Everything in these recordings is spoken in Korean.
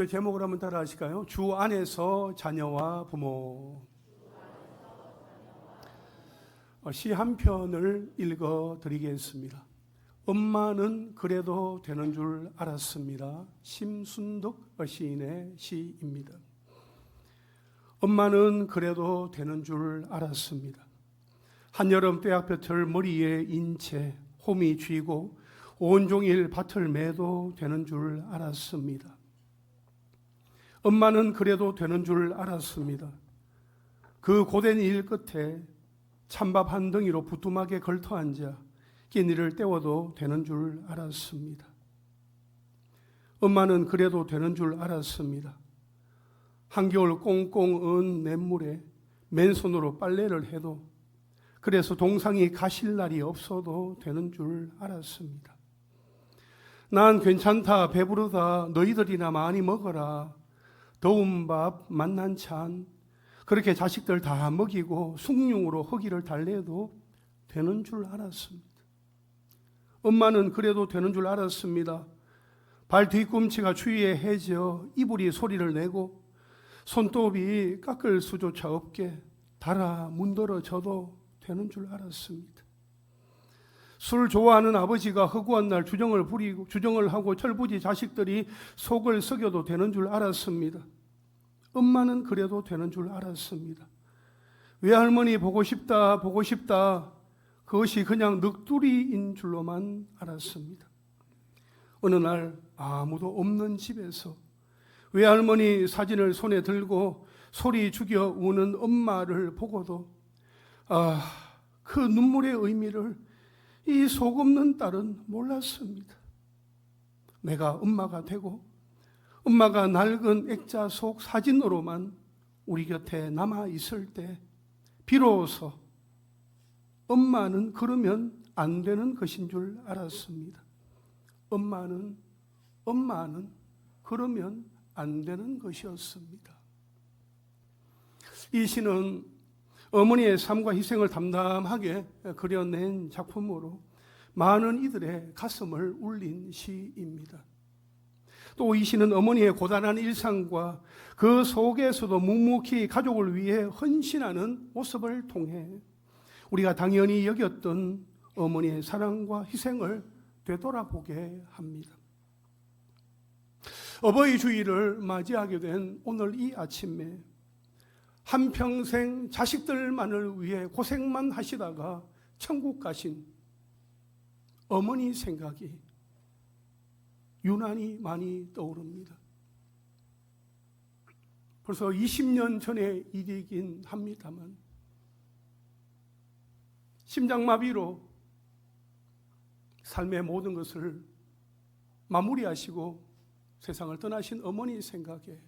제목을 한번 따라 하실까요? 주 안에서 자녀와 부모. 시 한 편을 읽어 드리겠습니다. 엄마는 그래도 되는 줄 알았습니다. 심순덕 시인의 시입니다. 엄마는 그래도 되는 줄 알았습니다. 한여름 떼약볕을 머리에 인 채 홈이 쥐고 온종일 밭을 매도 되는 줄 알았습니다. 엄마는 그래도 되는 줄 알았습니다. 그 고된 일 끝에 찬밥 한 덩이로 부뚜막에 걸터 앉아 끼니를 때워도 되는 줄 알았습니다. 엄마는 그래도 되는 줄 알았습니다. 한겨울 꽁꽁 언 냇물에 맨손으로 빨래를 해도, 그래서 동상이 가실 날이 없어도 되는 줄 알았습니다. 난 괜찮다, 배부르다, 너희들이나 많이 먹어라, 더운 밥, 맛난 찬, 그렇게 자식들 다 먹이고 숭늉으로 허기를 달래도 되는 줄 알았습니다. 엄마는 그래도 되는 줄 알았습니다. 발 뒤꿈치가 추위에 해져 이불이 소리를 내고 손톱이 깎을 수조차 없게 달아 문드러져도 되는 줄 알았습니다. 술 좋아하는 아버지가 허구한 날 주정을 하고 철부지 자식들이 속을 썩여도 되는 줄 알았습니다. 엄마는 그래도 되는 줄 알았습니다. 외할머니 보고 싶다, 그것이 그냥 넋두리인 줄로만 알았습니다. 어느 날 아무도 없는 집에서 외할머니 사진을 손에 들고 소리 죽여 우는 엄마를 보고도 그 눈물의 의미를 이 속없는 딸은 몰랐습니다. 내가 엄마가 되고 엄마가 낡은 액자 속 사진으로만 우리 곁에 남아 있을 때 비로소 엄마는 그러면 안 되는 것인 줄 알았습니다. 엄마는 그러면 안 되는 것이었습니다. 이 시는 어머니의 삶과 희생을 담담하게 그려낸 작품으로 많은 이들의 가슴을 울린 시입니다. 또 이 시는 어머니의 고단한 일상과 그 속에서도 묵묵히 가족을 위해 헌신하는 모습을 통해 우리가 당연히 여겼던 어머니의 사랑과 희생을 되돌아보게 합니다. 어버이 주일을 맞이하게 된 오늘 이 아침에 한평생 자식들만을 위해 고생만 하시다가 천국 가신 어머니 생각이 유난히 많이 떠오릅니다. 벌써 20년 전의 일이긴 합니다만 심장마비로 삶의 모든 것을 마무리하시고 세상을 떠나신 어머니 생각에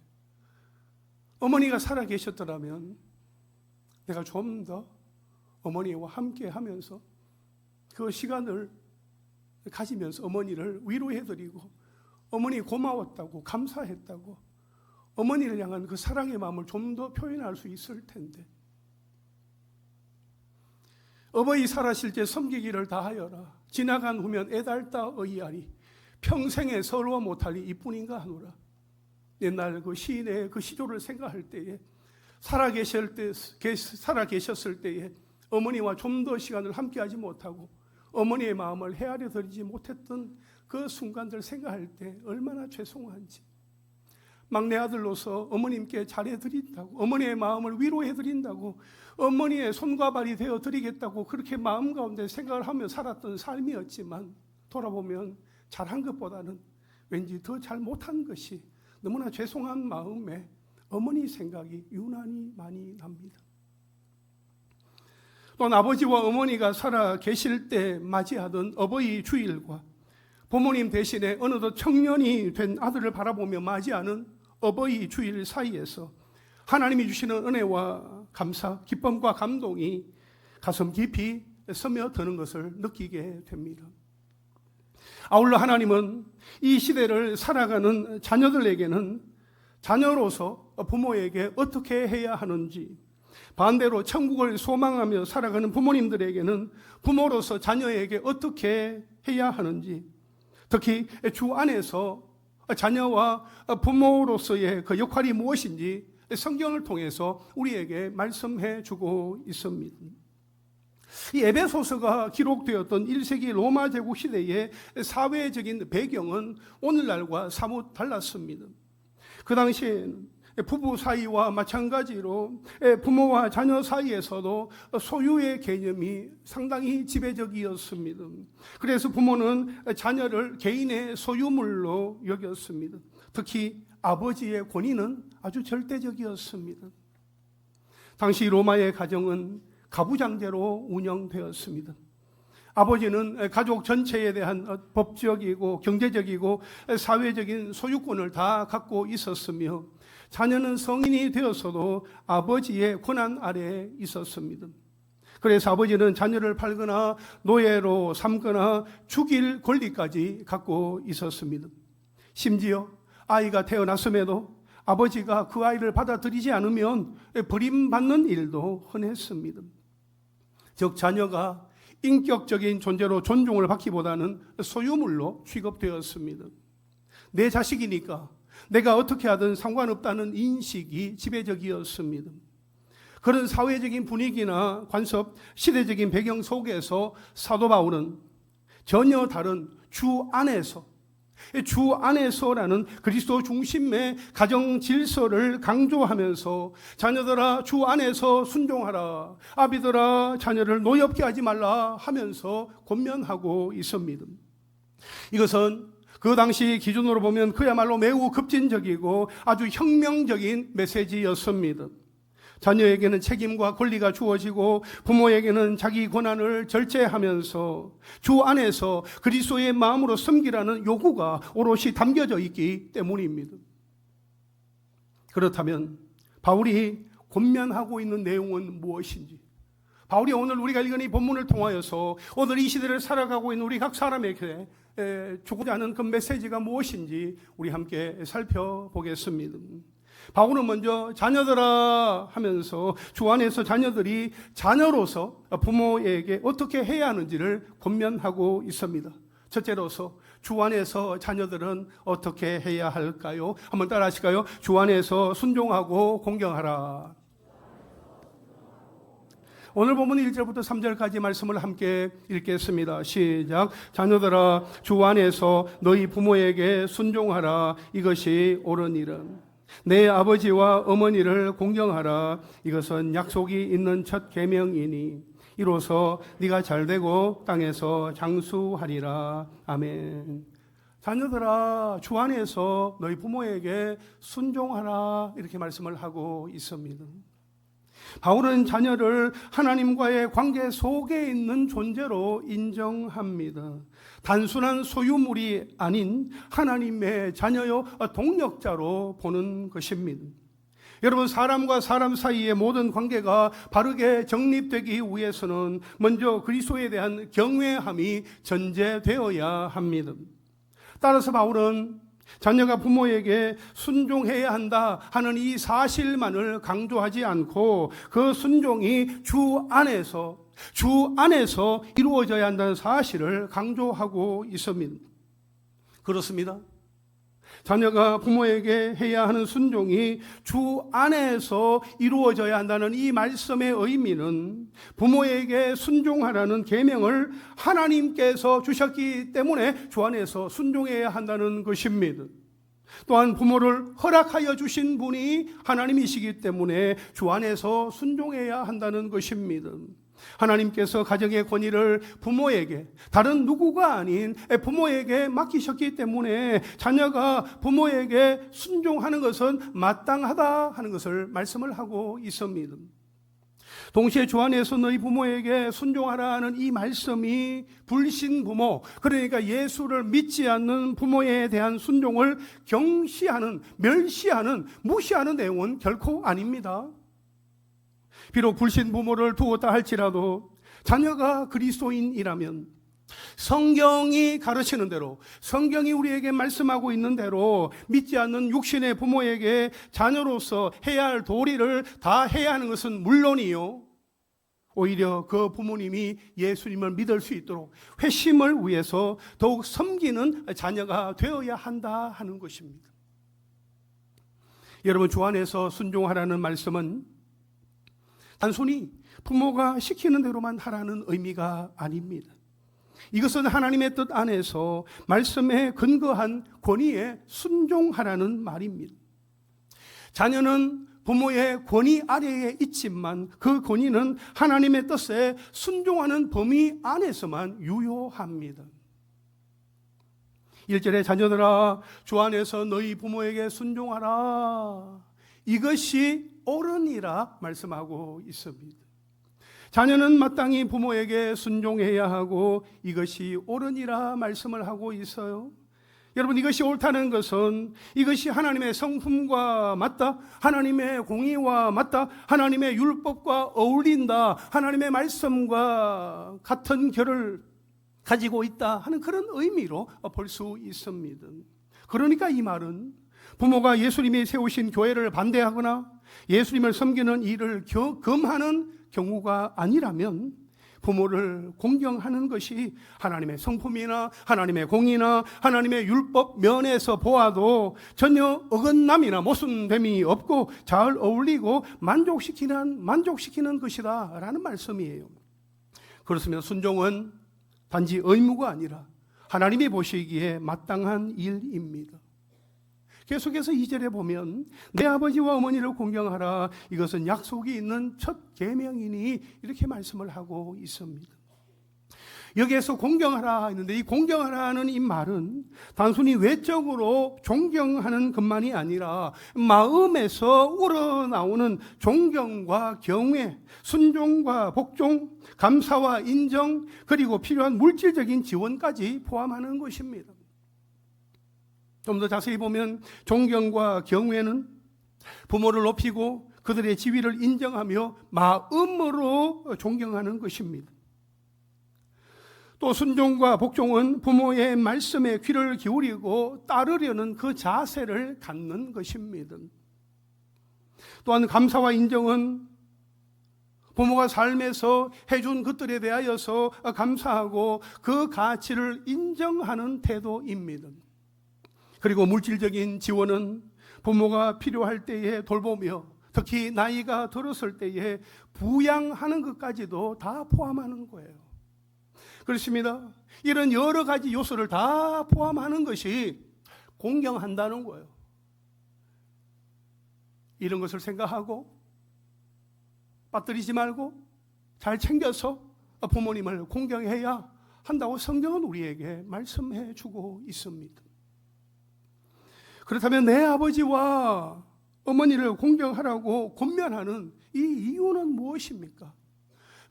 어머니가 살아 계셨더라면 내가 좀 더 어머니와 함께 하면서 그 시간을 가지면서 어머니를 위로해드리고 어머니 고마웠다고 감사했다고 어머니를 향한 그 사랑의 마음을 좀 더 표현할 수 있을 텐데, 어버이 살아실 때 섬기기를 다하여라, 지나간 후면 애달다 의아리, 평생에 서러워 못하리 이뿐인가 하노라. 옛날 그 시인의 그 시조를 생각할 때에 살아계셨을 때에 어머니와 좀 더 시간을 함께하지 못하고 어머니의 마음을 헤아려 드리지 못했던 그 순간들 생각할 때 얼마나 죄송한지, 막내 아들로서 어머님께 잘해드린다고, 어머니의 마음을 위로해드린다고, 어머니의 손과 발이 되어드리겠다고 그렇게 마음 가운데 생각을 하며 살았던 삶이었지만 돌아보면 잘한 것보다는 왠지 더 잘 못한 것이 너무나 죄송한 마음에 어머니 생각이 유난히 많이 납니다. 또 아버지와 어머니가 살아 계실 때 맞이하던 어버이 주일과 부모님 대신에 어느덧 청년이 된 아들을 바라보며 맞이하는 어버이 주일 사이에서 하나님이 주시는 은혜와 감사, 기쁨과 감동이 가슴 깊이 스며드는 것을 느끼게 됩니다. 아울러 하나님은 이 시대를 살아가는 자녀들에게는 자녀로서 부모에게 어떻게 해야 하는지, 반대로 천국을 소망하며 살아가는 부모님들에게는 부모로서 자녀에게 어떻게 해야 하는지, 특히 주 안에서 자녀와 부모로서의 그 역할이 무엇인지 성경을 통해서 우리에게 말씀해 주고 있습니다. 이 에베소서가 기록되었던 1세기 로마 제국 시대의 사회적인 배경은 오늘날과 사뭇 달랐습니다. 그 당시에는 부부 사이와 마찬가지로 부모와 자녀 사이에서도 소유의 개념이 상당히 지배적이었습니다. 그래서 부모는 자녀를 개인의 소유물로 여겼습니다. 특히 아버지의 권위는 아주 절대적이었습니다. 당시 로마의 가정은 가부장제로 운영되었습니다. 아버지는 가족 전체에 대한 법적이고 경제적이고 사회적인 소유권을 다 갖고 있었으며 자녀는 성인이 되었어도 아버지의 권한 아래에 있었습니다. 그래서 아버지는 자녀를 팔거나 노예로 삼거나 죽일 권리까지 갖고 있었습니다. 심지어 아이가 태어났음에도 아버지가 그 아이를 받아들이지 않으면 버림받는 일도 흔했습니다. 즉 자녀가 인격적인 존재로 존중을 받기보다는 소유물로 취급되었습니다. 내 자식이니까 내가 어떻게 하든 상관없다는 인식이 지배적이었습니다. 그런 사회적인 분위기나 관습, 시대적인 배경 속에서 사도 바울은 전혀 다른 주 안에서라는 그리스도 중심의 가정 질서를 강조하면서 자녀들아 주 안에서 순종하라, 아비들아 자녀를 노엽게 하지 말라 하면서 권면하고 있습니다. 이것은 그 당시 기준으로 보면 그야말로 매우 급진적이고 아주 혁명적인 메시지였습니다. 자녀에게는 책임과 권리가 주어지고 부모에게는 자기 권한을 절제하면서 주 안에서 그리스도의 마음으로 섬기라는 요구가 오롯이 담겨져 있기 때문입니다. 그렇다면 바울이 권면하고 있는 내용은 무엇인지, 바울이 오늘 우리가 읽은 이 본문을 통하여서 오늘 이 시대를 살아가고 있는 우리 각 사람에게 주고자 하는 그 메시지가 무엇인지 우리 함께 살펴보겠습니다. 바울은 먼저 자녀들아 하면서 주 안에서 자녀들이 자녀로서 부모에게 어떻게 해야 하는지를 권면하고 있습니다. 첫째로서 주 안에서 자녀들은 어떻게 해야 할까요? 한번 따라 하실까요? 주 안에서 순종하고 공경하라. 오늘 본문 1절부터 3절까지 말씀을 함께 읽겠습니다. 시작. 자녀들아 주 안에서 너희 부모에게 순종하라. 이것이 옳은 일은 내 아버지와 어머니를 공경하라. 이것은 약속이 있는 첫 계명이니 이로써 네가 잘되고 땅에서 장수하리라. 아멘. 자녀들아 주 안에서 너희 부모에게 순종하라. 이렇게 말씀을 하고 있습니다. 바울은 자녀를 하나님과의 관계 속에 있는 존재로 인정합니다. 단순한 소유물이 아닌 하나님의 자녀요 동력자로 보는 것입니다. 여러분, 사람과 사람 사이의 모든 관계가 바르게 정립되기 위해서는 먼저 그리스도에 대한 경외함이 전제되어야 합니다. 따라서 바울은 자녀가 부모에게 순종해야 한다 하는 이 사실만을 강조하지 않고 그 순종이 주 안에서 이루어져야 한다는 사실을 강조하고 있습니다. 그렇습니다. 자녀가 부모에게 해야 하는 순종이 주 안에서 이루어져야 한다는 이 말씀의 의미는 부모에게 순종하라는 계명을 하나님께서 주셨기 때문에 주 안에서 순종해야 한다는 것입니다. 또한 부모를 허락하여 주신 분이 하나님이시기 때문에 주 안에서 순종해야 한다는 것입니다. 하나님께서 가정의 권위를 부모에게, 다른 누구가 아닌 부모에게 맡기셨기 때문에 자녀가 부모에게 순종하는 것은 마땅하다 하는 것을 말씀을 하고 있습니다. 동시에 주 안에서 너희 부모에게 순종하라 하는 이 말씀이 불신 부모, 그러니까 예수를 믿지 않는 부모에 대한 순종을 경시하는, 멸시하는, 무시하는 내용은 결코 아닙니다. 비록 불신 부모를 두었다 할지라도 자녀가 그리스도인이라면 성경이 가르치는 대로, 성경이 우리에게 말씀하고 있는 대로 믿지 않는 육신의 부모에게 자녀로서 해야 할 도리를 다 해야 하는 것은 물론이요, 오히려 그 부모님이 예수님을 믿을 수 있도록 회심을 위해서 더욱 섬기는 자녀가 되어야 한다 하는 것입니다. 여러분, 주 안에서 순종하라는 말씀은 단순히 부모가 시키는 대로만 하라는 의미가 아닙니다. 이것은 하나님의 뜻 안에서 말씀에 근거한 권위에 순종하라는 말입니다. 자녀는 부모의 권위 아래에 있지만 그 권위는 하나님의 뜻에 순종하는 범위 안에서만 유효합니다. 1절에 자녀들아 주 안에서 너희 부모에게 순종하라, 이것이 옳으니라 말씀하고 있습니다. 자녀는 마땅히 부모에게 순종해야 하고 이것이 옳으니라 말씀을 하고 있어요. 여러분, 이것이 옳다는 것은 이것이 하나님의 성품과 맞다, 하나님의 공의와 맞다, 하나님의 율법과 어울린다, 하나님의 말씀과 같은 결을 가지고 있다 하는 그런 의미로 볼 수 있습니다. 그러니까 이 말은 부모가 예수님이 세우신 교회를 반대하거나 예수님을 섬기는 일을 금하는 경우가 아니라면 부모를 공경하는 것이 하나님의 성품이나 하나님의 공의나 하나님의 율법 면에서 보아도 전혀 어긋남이나 모순됨이 없고 잘 어울리고 만족시키는 것이다 라는 말씀이에요. 그렇습니다. 순종은 단지 의무가 아니라 하나님이 보시기에 마땅한 일입니다. 계속해서 2절에 보면 내 아버지와 어머니를 공경하라, 이것은 약속이 있는 첫 계명이니 이렇게 말씀을 하고 있습니다. 여기에서 공경하라 했는데 이 공경하라는 이 말은 단순히 외적으로 존경하는 것만이 아니라 마음에서 우러나오는 존경과 경외, 순종과 복종, 감사와 인정, 그리고 필요한 물질적인 지원까지 포함하는 것입니다. 좀 더 자세히 보면 존경과 경외는 부모를 높이고 그들의 지위를 인정하며 마음으로 존경하는 것입니다. 또 순종과 복종은 부모의 말씀에 귀를 기울이고 따르려는 그 자세를 갖는 것입니다. 또한 감사와 인정은 부모가 삶에서 해준 것들에 대하여서 감사하고 그 가치를 인정하는 태도입니다. 그리고 물질적인 지원은 부모가 필요할 때에 돌보며 특히 나이가 들었을 때에 부양하는 것까지도 다 포함하는 거예요. 그렇습니다. 이런 여러 가지 요소를 다 포함하는 것이 공경한다는 거예요. 이런 것을 생각하고 빠뜨리지 말고 잘 챙겨서 부모님을 공경해야 한다고 성경은 우리에게 말씀해 주고 있습니다. 그렇다면 내 아버지와 어머니를 공경하라고 권면하는 이 이유는 무엇입니까?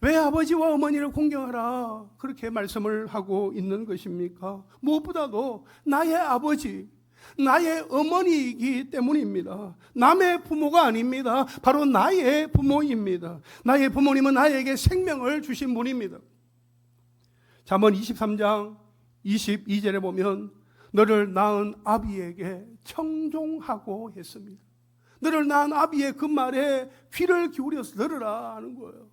왜 아버지와 어머니를 공경하라 그렇게 말씀을 하고 있는 것입니까? 무엇보다도 나의 아버지, 나의 어머니이기 때문입니다. 남의 부모가 아닙니다. 바로 나의 부모입니다. 나의 부모님은 나에게 생명을 주신 분입니다. 잠언 23장 22절에 보면 너를 낳은 아비에게 청종하고 했습니다. 너를 낳은 아비의 그 말에 귀를 기울여서 들으라 하는 거예요.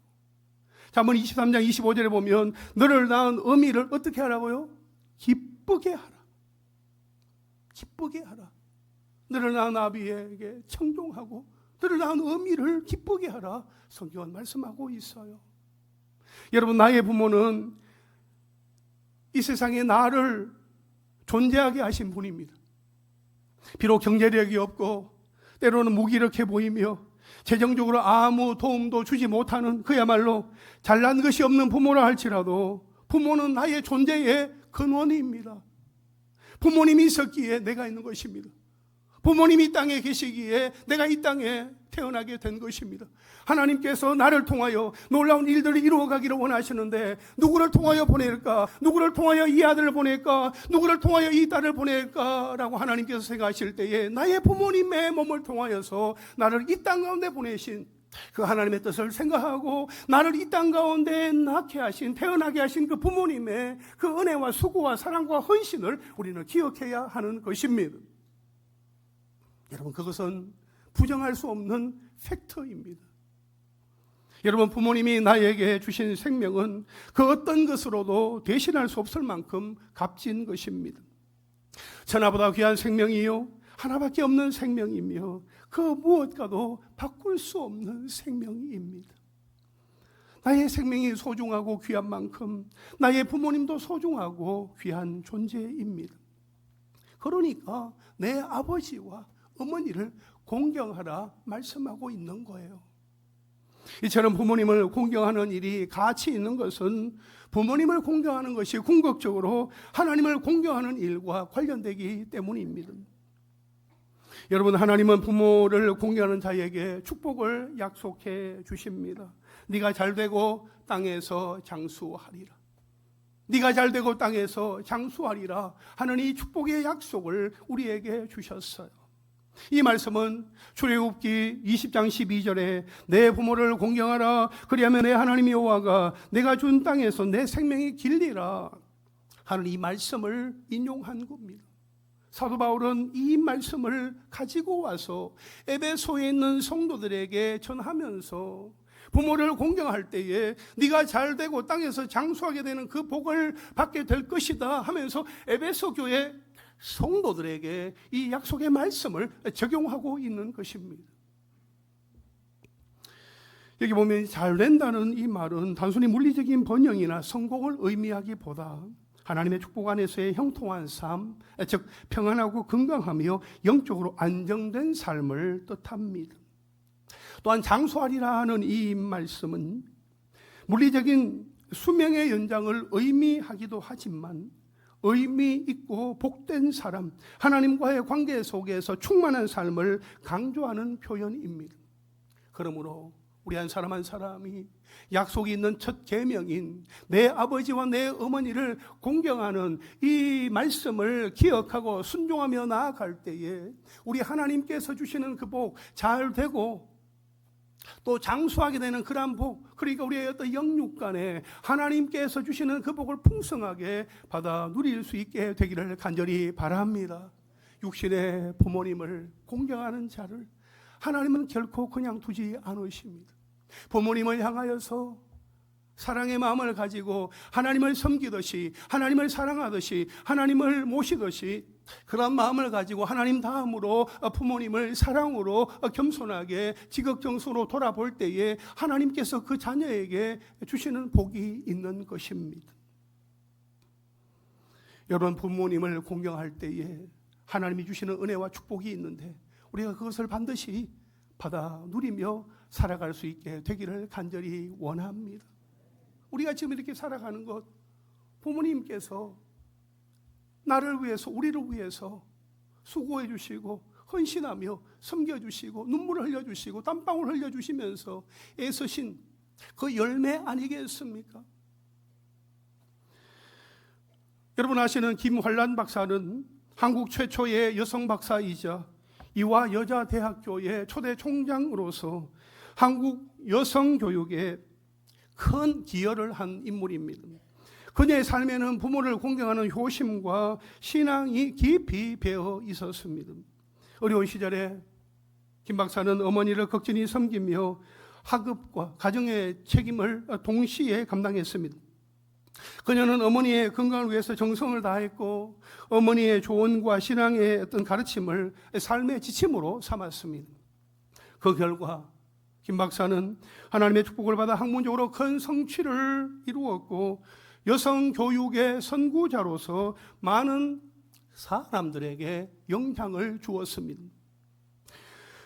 잠언 23장 25절에 보면 너를 낳은 어미를 어떻게 하라고요? 기쁘게 하라. 기쁘게 하라. 너를 낳은 아비에게 청종하고 너를 낳은 어미를 기쁘게 하라. 성경은 말씀하고 있어요. 여러분, 나의 부모는 이 세상에 나를 존재하게 하신 분입니다. 비록 경제력이 없고 때로는 무기력해 보이며 재정적으로 아무 도움도 주지 못하는 그야말로 잘난 것이 없는 부모라 할지라도 부모는 나의 존재의 근원입니다. 부모님이 있었기에 내가 있는 것입니다. 부모님이 이 땅에 계시기에 내가 이 땅에 태어나게 된 것입니다. 하나님께서 나를 통하여 놀라운 일들을 이루어가기를 원하시는데 누구를 통하여 보낼까? 누구를 통하여 이 아들을 보낼까? 누구를 통하여 이 딸을 보낼까? 라고 하나님께서 생각하실 때에 나의 부모님의 몸을 통하여서 나를 이 땅 가운데 보내신 그 하나님의 뜻을 생각하고 나를 이 땅 가운데 낳게 하신, 태어나게 하신 그 부모님의 그 은혜와 수고와 사랑과 헌신을 우리는 기억해야 하는 것입니다. 여러분, 그것은 부정할 수 없는 팩트입니다. 여러분, 부모님이 나에게 주신 생명은 그 어떤 것으로도 대신할 수 없을 만큼 값진 것입니다. 천하보다 귀한 생명이요 하나밖에 없는 생명이며 그 무엇과도 바꿀 수 없는 생명입니다. 나의 생명이 소중하고 귀한 만큼 나의 부모님도 소중하고 귀한 존재입니다. 그러니까 내 아버지와 어머니를 공경하라 말씀하고 있는 거예요. 이처럼 부모님을 공경하는 일이 가치 있는 것은 부모님을 공경하는 것이 궁극적으로 하나님을 공경하는 일과 관련되기 때문입니다. 여러분, 하나님은 부모를 공경하는 자에게 축복을 약속해 주십니다. 네가 잘되고 땅에서 장수하리라. 네가 잘되고 땅에서 장수하리라 하는 이 축복의 약속을 우리에게 주셨어요. 이 말씀은 출애굽기 20장 12절에 내 부모를 공경하라 그리하면 내 하나님 여호와가 내가 준 땅에서 내 생명이 길리라 하는 이 말씀을 인용한 겁니다. 사도 바울은 이 말씀을 가지고 와서 에베소에 있는 성도들에게 전하면서 부모를 공경할 때에 네가 잘되고 땅에서 장수하게 되는 그 복을 받게 될 것이다 하면서 에베소 교회 성도들에게 이 약속의 말씀을 적용하고 있는 것입니다. 여기 보면 잘된다는 이 말은 단순히 물리적인 번영이나 성공을 의미하기보다 하나님의 축복 안에서의 형통한 삶, 즉 평안하고 건강하며 영적으로 안정된 삶을 뜻합니다. 또한 장수하리라 하는 이 말씀은 물리적인 수명의 연장을 의미하기도 하지만 의미 있고 복된 사람, 하나님과의 관계 속에서 충만한 삶을 강조하는 표현입니다. 그러므로 우리 한 사람 한 사람이 약속이 있는 첫 계명인 내 아버지와 내 어머니를 공경하는 이 말씀을 기억하고 순종하며 나아갈 때에 우리 하나님께서 주시는 그 복, 잘 되고 또 장수하게 되는 그러한 복, 그러니까 우리의 어떤 영육간에 하나님께서 주시는 그 복을 풍성하게 받아 누릴 수 있게 되기를 간절히 바랍니다. 육신의 부모님을 공경하는 자를 하나님은 결코 그냥 두지 않으십니다. 부모님을 향하여서 사랑의 마음을 가지고 하나님을 섬기듯이, 하나님을 사랑하듯이, 하나님을 모시듯이 그런 마음을 가지고 하나님 다음으로 부모님을 사랑으로 겸손하게 지극정성으로 돌아볼 때에 하나님께서 그 자녀에게 주시는 복이 있는 것입니다. 여러분, 부모님을 공경할 때에 하나님이 주시는 은혜와 축복이 있는데 우리가 그것을 반드시 받아 누리며 살아갈 수 있게 되기를 간절히 원합니다. 우리가 지금 이렇게 살아가는 것, 부모님께서 나를 위해서, 우리를 위해서 수고해 주시고 헌신하며 섬겨주시고 눈물을 흘려주시고 땀방울 흘려주시면서 애쓰신 그 열매 아니겠습니까? 여러분 아시는 김환란 박사는 한국 최초의 여성 박사이자 이화 여자대학교의 초대 총장으로서 한국 여성교육에 큰 기여를 한 인물입니다. 그녀의 삶에는 부모를 공경하는 효심과 신앙이 깊이 배어 있었습니다. 어려운 시절에 김 박사는 어머니를 극진히 섬기며 학업과 가정의 책임을 동시에 감당했습니다. 그녀는 어머니의 건강을 위해서 정성을 다했고 어머니의 조언과 신앙의 어떤 가르침을 삶의 지침으로 삼았습니다. 그 결과 김 박사는 하나님의 축복을 받아 학문적으로 큰 성취를 이루었고 여성 교육의 선구자로서 많은 사람들에게 영향을 주었습니다.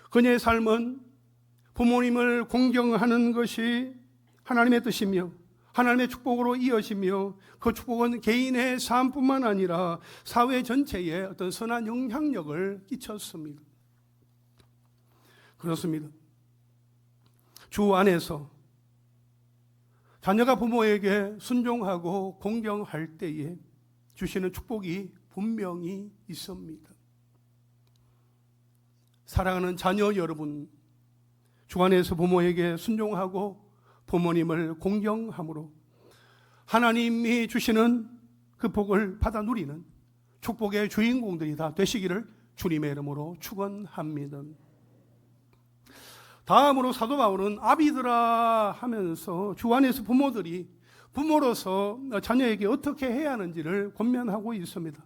그녀의 삶은 부모님을 공경하는 것이 하나님의 뜻이며 하나님의 축복으로 이어지며 그 축복은 개인의 삶뿐만 아니라 사회 전체에 어떤 선한 영향력을 끼쳤습니다. 그렇습니다. 주 안에서 자녀가 부모에게 순종하고 공경할 때에 주시는 축복이 분명히 있습니다. 사랑하는 자녀 여러분, 주 안에서 부모에게 순종하고 부모님을 공경함으로 하나님이 주시는 그 복을 받아 누리는 축복의 주인공들이 다 되시기를 주님의 이름으로 축원합니다. 다음으로 사도 바울은 아비들아 하면서 주 안에서 부모들이 부모로서 자녀에게 어떻게 해야 하는지를 권면하고 있습니다.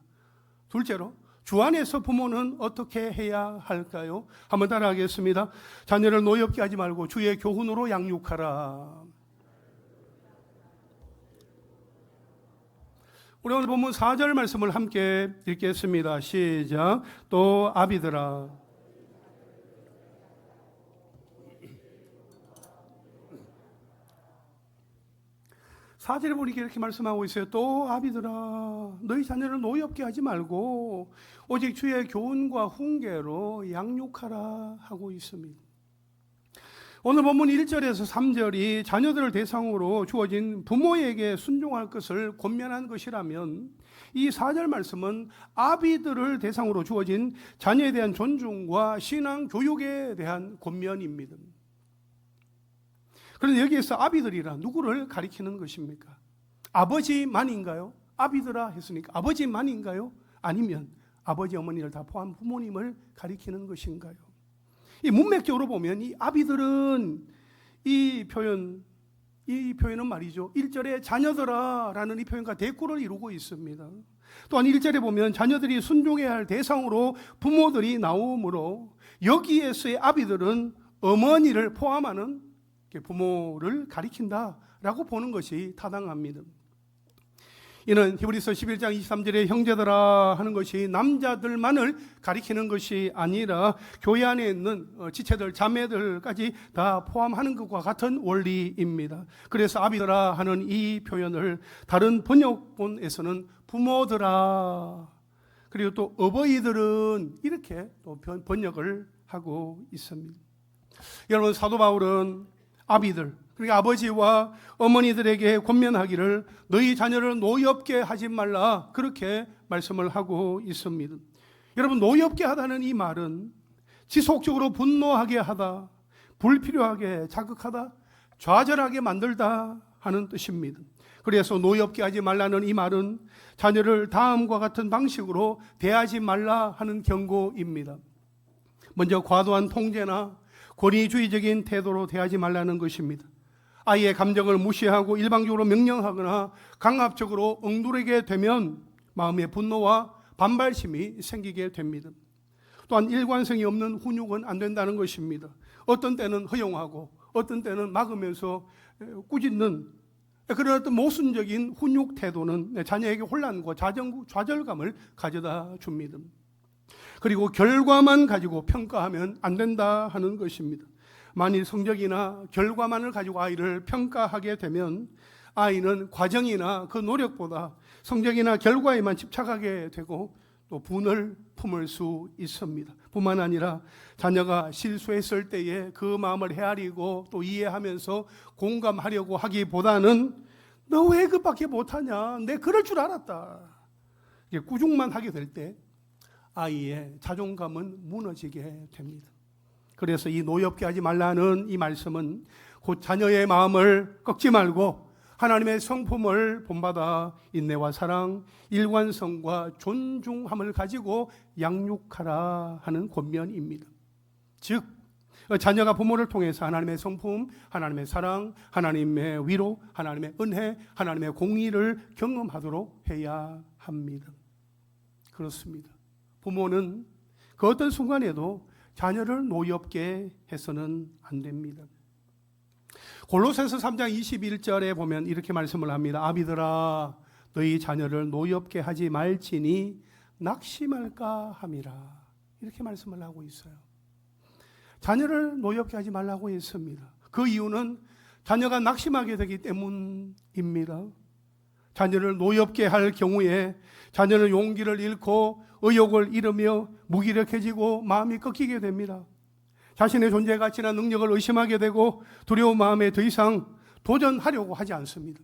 둘째로 주 안에서 부모는 어떻게 해야 할까요? 한번 따라하겠습니다. 자녀를 노엽게 하지 말고 주의 교훈으로 양육하라. 우리 오늘 본문 4절 말씀을 함께 읽겠습니다. 시작. 또 아비들아. 4절에 보니까 이렇게 말씀하고 있어요. 또 아비들아, 너희 자녀를 노엽게 하지 말고 오직 주의 교훈과 훈계로 양육하라 하고 있습니다. 오늘 본문 1절에서 3절이 자녀들을 대상으로 주어진 부모에게 순종할 것을 권면한 것이라면 이 4절 말씀은 아비들을 대상으로 주어진 자녀에 대한 존중과 신앙 교육에 대한 권면입니다. 그런데 여기에서 아비들이라 누구를 가리키는 것입니까? 아버지만인가요? 아비들아 했으니까 아버지만인가요? 아니면 아버지 어머니를 다 포함한 부모님을 가리키는 것인가요? 이 문맥적으로 보면 이 아비들은 이 표현은 말이죠. 1절에 자녀들아 라는 이 표현과 대꾸를 이루고 있습니다. 또한 1절에 보면 자녀들이 순종해야 할 대상으로 부모들이 나오므로 여기에서의 아비들은 어머니를 포함하는 부모를 가리킨다라고 보는 것이 타당합니다. 이는 히브리서 11장 23절에 형제들아 하는 것이 남자들만을 가리키는 것이 아니라 교회 안에 있는 지체들, 자매들까지 다 포함하는 것과 같은 원리입니다. 그래서 아비들아 하는 이 표현을 다른 번역본에서는 부모들아 그리고 또 어버이들은 이렇게 또 번역을 하고 있습니다. 여러분, 사도 바울은 아비들, 그러니까 아버지와 어머니들에게 권면하기를 너희 자녀를 노엽게 하지 말라 그렇게 말씀을 하고 있습니다. 여러분, 노엽게 하다는 이 말은 지속적으로 분노하게 하다, 불필요하게 자극하다, 좌절하게 만들다 하는 뜻입니다. 그래서 노엽게 하지 말라는 이 말은 자녀를 다음과 같은 방식으로 대하지 말라 하는 경고입니다. 먼저 과도한 통제나 권위주의적인 태도로 대하지 말라는 것입니다. 아이의 감정을 무시하고 일방적으로 명령하거나 강압적으로 억누르게 되면 마음의 분노와 반발심이 생기게 됩니다. 또한 일관성이 없는 훈육은 안 된다는 것입니다. 어떤 때는 허용하고 어떤 때는 막으면서 꾸짖는 그런 어떤 모순적인 훈육 태도는 자녀에게 혼란과 좌절감을 가져다 줍니다. 그리고 결과만 가지고 평가하면 안 된다 하는 것입니다. 만일 성적이나 결과만을 가지고 아이를 평가하게 되면 아이는 과정이나 그 노력보다 성적이나 결과에만 집착하게 되고 또 분을 품을 수 있습니다. 뿐만 아니라 자녀가 실수했을 때에 그 마음을 헤아리고 또 이해하면서 공감하려고 하기보다는 너 왜 그밖에 못하냐, 내 그럴 줄 알았다, 꾸중만 하게 될 때 아이의 자존감은 무너지게 됩니다. 그래서 이 노엽게 하지 말라는 이 말씀은 곧 자녀의 마음을 꺾지 말고 하나님의 성품을 본받아 인내와 사랑, 일관성과 존중함을 가지고 양육하라 하는 권면입니다. 즉 자녀가 부모를 통해서 하나님의 성품, 하나님의 사랑, 하나님의 위로, 하나님의 은혜, 하나님의 공의를 경험하도록 해야 합니다. 그렇습니다. 부모는 그 어떤 순간에도 자녀를 노엽게 해서는 안 됩니다. 골로새서 3장 21절에 보면 이렇게 말씀을 합니다. 아비들아, 너희 자녀를 노엽게 하지 말지니 낙심할까 함이라. 이렇게 말씀을 하고 있어요. 자녀를 노엽게 하지 말라고 했습니다. 그 이유는 자녀가 낙심하게 되기 때문입니다. 자녀를 노엽게 할 경우에 자녀는 용기를 잃고 의욕을 잃으며 무기력해지고 마음이 꺾이게 됩니다. 자신의 존재 가치나 능력을 의심하게 되고 두려운 마음에 더 이상 도전하려고 하지 않습니다.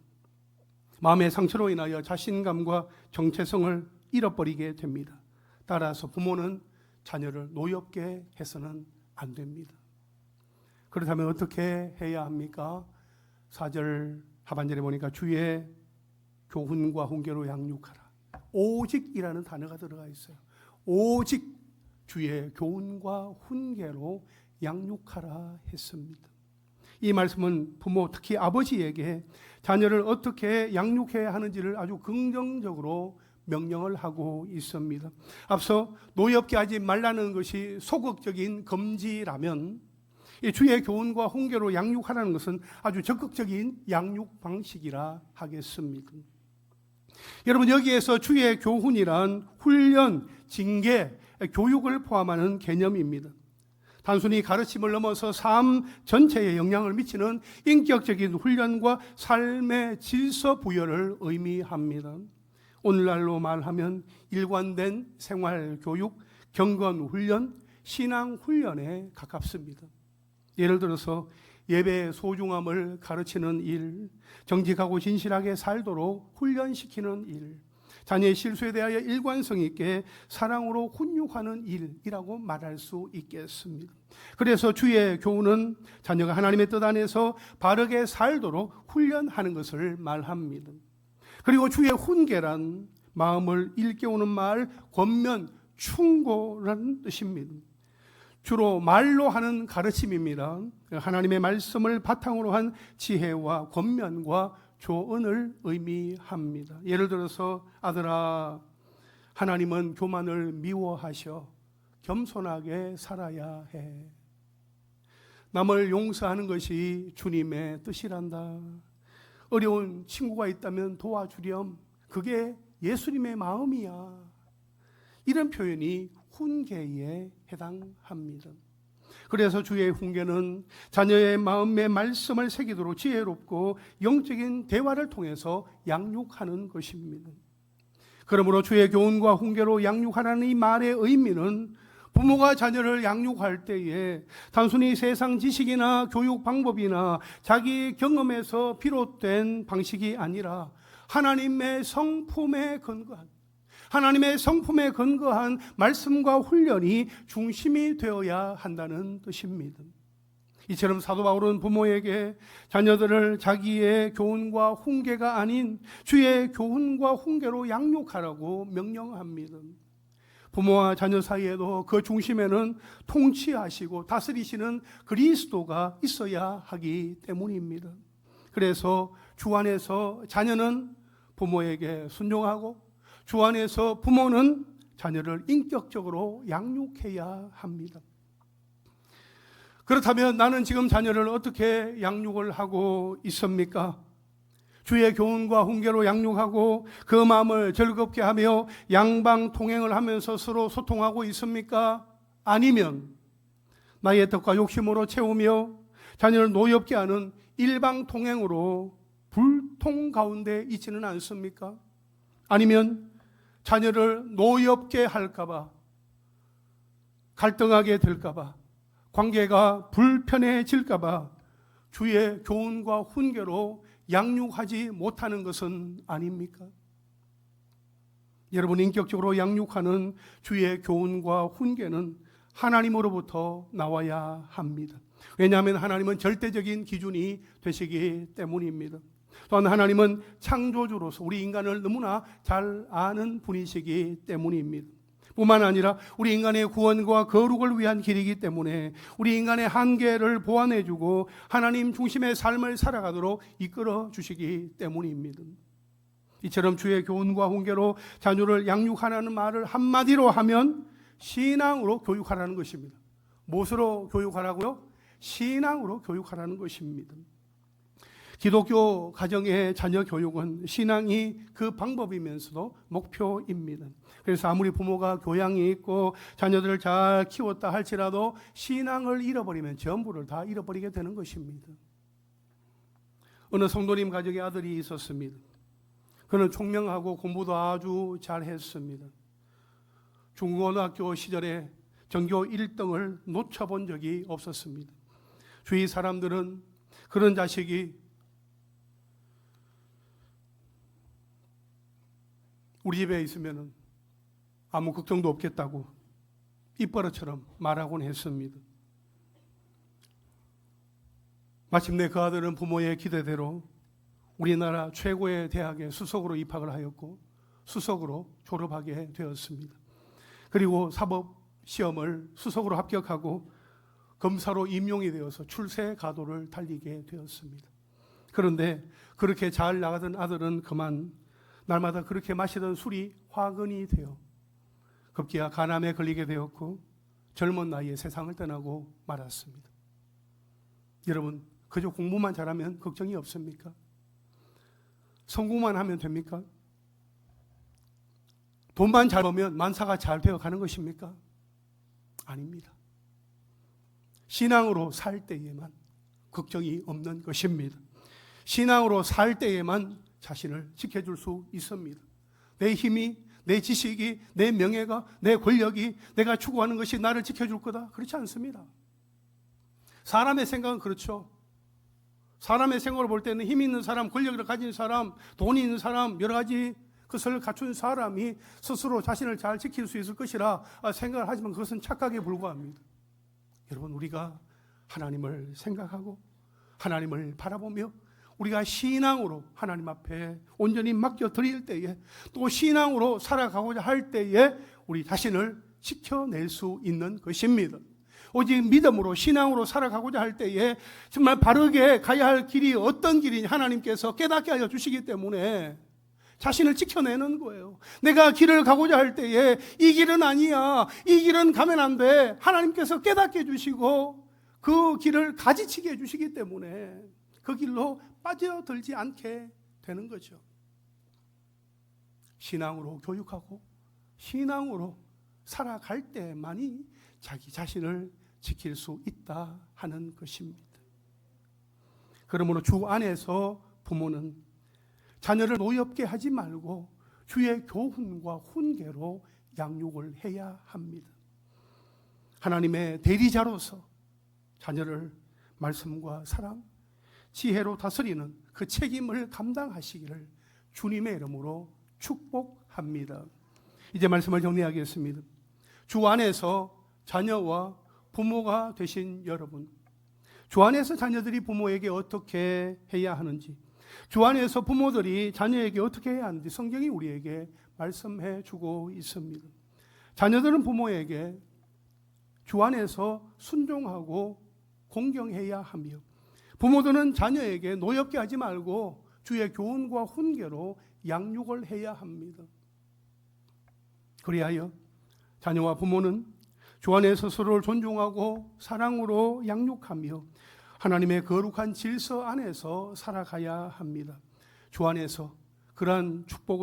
마음의 상처로 인하여 자신감과 정체성을 잃어버리게 됩니다. 따라서 부모는 자녀를 노엽게 해서는 안 됩니다. 그렇다면 어떻게 해야 합니까? 4절 하반절에 보니까 주의 교훈과 훈계로 양육하라. 오직이라는 단어가 들어가 있어요. 오직 주의 교훈과 훈계로 양육하라 했습니다. 이 말씀은 부모, 특히 아버지에게 자녀를 어떻게 양육해야 하는지를 아주 긍정적으로 명령을 하고 있습니다. 앞서 노엽게 하지 말라는 것이 소극적인 금지라면 이 주의 교훈과 훈계로 양육하라는 것은 아주 적극적인 양육 방식이라 하겠습니다. 여러분, 여기에서 주의 교훈이란 훈련, 징계, 교육을 포함하는 개념입니다. 단순히 가르침을 넘어서 삶 전체에 영향을 미치는 인격적인 훈련과 삶의 질서 부여를 의미합니다. 오늘날로 말하면 일관된 생활 교육, 경건 훈련, 신앙 훈련에 가깝습니다. 예를 들어서 예배의 소중함을 가르치는 일, 정직하고 진실하게 살도록 훈련시키는 일, 자녀의 실수에 대하여 일관성 있게 사랑으로 훈육하는 일이라고 말할 수 있겠습니다. 그래서 주의 교훈은 자녀가 하나님의 뜻 안에서 바르게 살도록 훈련하는 것을 말합니다. 그리고 주의 훈계란 마음을 일깨우는 말, 권면, 충고라는 뜻입니다. 주로 말로 하는 가르침입니다. 하나님의 말씀을 바탕으로 한 지혜와 권면과 조언을 의미합니다. 예를 들어서 아들아, 하나님은 교만을 미워하셔 겸손하게 살아야 해. 남을 용서하는 것이 주님의 뜻이란다. 어려운 친구가 있다면 도와주렴. 그게 예수님의 마음이야. 이런 표현이 훈계에 해당합니다. 그래서 주의 훈계는 자녀의 마음에 말씀을 새기도록 지혜롭고 영적인 대화를 통해서 양육하는 것입니다. 그러므로 주의 교훈과 훈계로 양육하라는 이 말의 의미는 부모가 자녀를 양육할 때에 단순히 세상 지식이나 교육 방법이나 자기 경험에서 비롯된 방식이 아니라 하나님의 성품에 근거한 말씀과 훈련이 중심이 되어야 한다는 뜻입니다. 이처럼 사도 바울은 부모에게 자녀들을 자기의 교훈과 훈계가 아닌 주의 교훈과 훈계로 양육하라고 명령합니다. 부모와 자녀 사이에도 그 중심에는 통치하시고 다스리시는 그리스도가 있어야 하기 때문입니다. 그래서 주 안에서 자녀는 부모에게 순종하고 주 안에서 부모는 자녀를 인격적으로 양육해야 합니다. 그렇다면 나는 지금 자녀를 어떻게 양육을 하고 있습니까? 주의 교훈과 훈계로 양육하고 그 마음을 즐겁게 하며 양방통행을 하면서 서로 소통하고 있습니까? 아니면 나의 뜻과 욕심으로 채우며 자녀를 노엽게 하는 일방통행으로 불통 가운데 있지는 않습니까? 아니면 자녀를 노엽게 할까봐, 갈등하게 될까봐, 관계가 불편해질까봐 주의 교훈과 훈계로 양육하지 못하는 것은 아닙니까? 여러분, 인격적으로 양육하는 주의 교훈과 훈계는 하나님으로부터 나와야 합니다. 왜냐하면 하나님은 절대적인 기준이 되시기 때문입니다. 또한 하나님은 창조주로서 우리 인간을 너무나 잘 아는 분이시기 때문입니다. 뿐만 아니라 우리 인간의 구원과 거룩을 위한 길이기 때문에 우리 인간의 한계를 보완해주고 하나님 중심의 삶을 살아가도록 이끌어 주시기 때문입니다. 이처럼 주의 교훈과 훈계로 자녀를 양육하라는 말을 한마디로 하면 신앙으로 교육하라는 것입니다. 무엇으로 교육하라고요? 신앙으로 교육하라는 것입니다. 기독교 가정의 자녀 교육은 신앙이 그 방법이면서도 목표입니다. 그래서 아무리 부모가 교양이 있고 자녀들을 잘 키웠다 할지라도 신앙을 잃어버리면 전부를 다 잃어버리게 되는 것입니다. 어느 성도님 가족의 아들이 있었습니다. 그는 총명하고 공부도 아주 잘했습니다. 중고등학교 시절에 전교 1등을 놓쳐본 적이 없었습니다. 주위 사람들은 그런 자식이 우리 집에 있으면 아무 걱정도 없겠다고 입버릇처럼 말하곤 했습니다. 마침내 그 아들은 부모의 기대대로 우리나라 최고의 대학에 수석으로 입학을 하였고 수석으로 졸업하게 되었습니다. 그리고 사법시험을 수석으로 합격하고 검사로 임용이 되어서 출세 가도를 달리게 되었습니다. 그런데 그렇게 잘 나가던 아들은 그만 날마다 그렇게 마시던 술이 화근이 되어 급기야 간암에 걸리게 되었고 젊은 나이에 세상을 떠나고 말았습니다. 여러분, 그저 공부만 잘하면 걱정이 없습니까? 성공만 하면 됩니까? 돈만 잘 벌면 만사가 잘 되어가는 것입니까? 아닙니다. 신앙으로 살 때에만 걱정이 없는 것입니다. 신앙으로 살 때에만 자신을 지켜줄 수 있습니다. 내 힘이, 내 지식이, 내 명예가, 내 권력이, 내가 추구하는 것이 나를 지켜줄 거다? 그렇지 않습니다. 사람의 생각은 그렇죠. 사람의 생각을 볼 때는 힘 있는 사람, 권력을 가진 사람, 돈이 있는 사람, 여러 가지 것을 갖춘 사람이 스스로 자신을 잘 지킬 수 있을 것이라 생각을 하지만 그것은 착각에 불과합니다. 여러분, 우리가 하나님을 생각하고 하나님을 바라보며 우리가 신앙으로 하나님 앞에 온전히 맡겨드릴 때에 또 신앙으로 살아가고자 할 때에 우리 자신을 지켜낼 수 있는 것입니다. 오직 믿음으로 신앙으로 살아가고자 할 때에 정말 바르게 가야 할 길이 어떤 길이냐 하나님께서 깨닫게 하여 주시기 때문에 자신을 지켜내는 거예요. 내가 길을 가고자 할 때에 이 길은 아니야, 이 길은 가면 안 돼, 하나님께서 깨닫게 해주시고 그 길을 가지치게 해주시기 때문에 그 길로 빠져들지 않게 되는 거죠. 신앙으로 교육하고 신앙으로 살아갈 때만이 자기 자신을 지킬 수 있다 하는 것입니다. 그러므로 주 안에서 부모는 자녀를 노엽게 하지 말고 주의 교훈과 훈계로 양육을 해야 합니다. 하나님의 대리자로서 자녀를 말씀과 사랑, 지혜로 다스리는 그 책임을 감당하시기를 주님의 이름으로 축복합니다. 이제 말씀을 정리하겠습니다. 주 안에서 자녀와 부모가 되신 여러분, 주 안에서 자녀들이 부모에게 어떻게 해야 하는지, 주 안에서 부모들이 자녀에게 어떻게 해야 하는지 성경이 우리에게 말씀해 주고 있습니다. 자녀들은 부모에게 주 안에서 순종하고 공경해야 하며 부모들은 자녀에게 노엽게 하지 말고 주의 교훈과 훈계로 양육을 해야 합니다. 그리하여 자녀와 부모는 주 안에서 서로를 존중하고 사랑으로 양육하며 하나님의 거룩한 질서 안에서 살아가야 합니다. 주 안에서 그러한 축복을